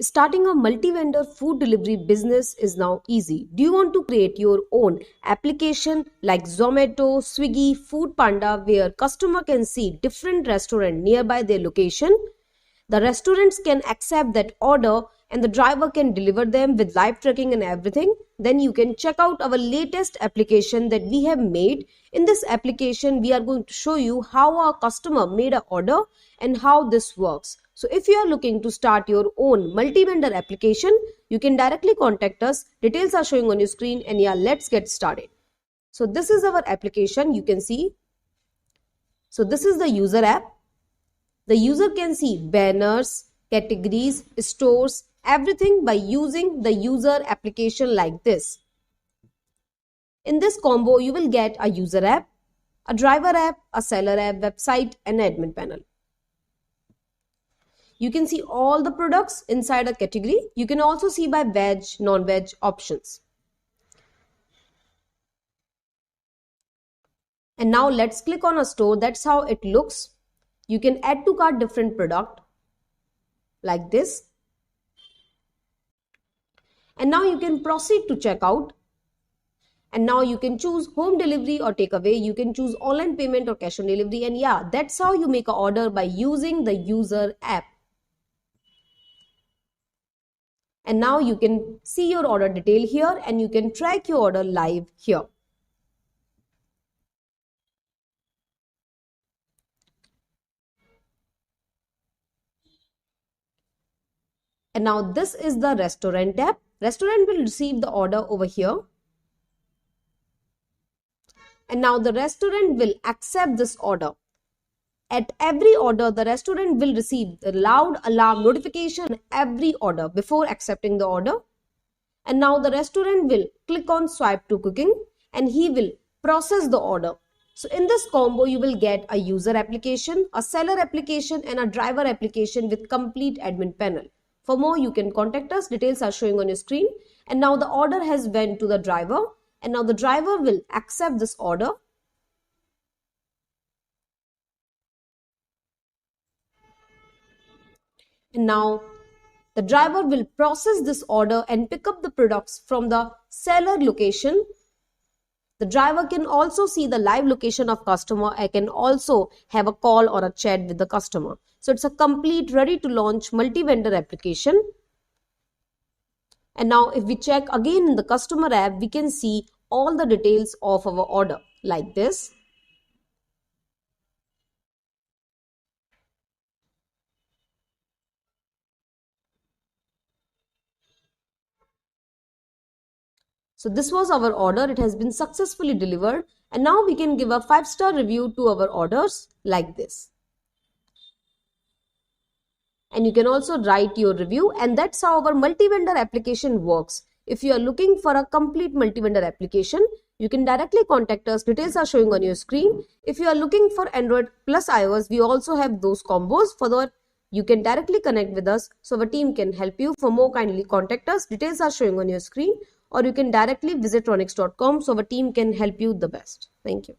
Starting a multi-vendor food delivery business is now easy. Do you want to create your own application like Zomato, Swiggy, foodpanda where customer can see different restaurant nearby their location? The restaurants can accept that order and the driver can deliver them with live tracking and everything. Then you can check out our latest application that we have made. In this application, we are going to show you how our customer made an order and how this works. So if you are looking to start your own multi-vendor application, you can directly contact us. Details are showing on your screen, and yeah, let's get started. So this is our application, you can see. So this is the user app. The user can see banners, categories, stores, everything by using the user application like this. In this combo, you will get a user app, a driver app, a seller app, website, and admin panel. You can see all the products inside a category. You can also see by veg, non-veg options. And now let's click on a store. That's how it looks. You can add to cart different product like this. And now you can proceed to checkout. And now you can choose home delivery or takeaway. You can choose online payment or cash on delivery. And yeah, that's how you make an order by using the user app. And now you can see your order detail here and you can track your order live here. And now this is the restaurant app. Restaurant will receive the order over here. And now the restaurant will accept this order. At every order, the restaurant will receive the loud alarm notification every order before accepting the order. And now the restaurant will click on swipe to cooking and he will process the order. So in this combo, you will get a user application, a seller application, and a driver application with complete admin panel. For more, you can contact us. Details are showing on your screen. And now the order has went to the driver. And now the driver will accept this order. And now the driver will process this order and pick up the products from the seller location. The driver can also see the live location of customer. I can also have a call or a chat with the customer. So it's a complete ready to launch multi-vendor application. And now if we check again in the customer app, we can see all the details of our order like this. So this was our order. It has been successfully delivered. And now we can give a 5-star review to our orders like this. And you can also write your review, and that's how our multi-vendor application works. If you are looking for a complete multi-vendor application, you can directly contact us. Details are showing on your screen. If you are looking for Android plus iOS, we also have those combos. For that, you can directly connect with us so our team can help you. For more, kindly contact us. Details are showing on your screen, or you can directly visit raunix.com so our team can help you the best. Thank you.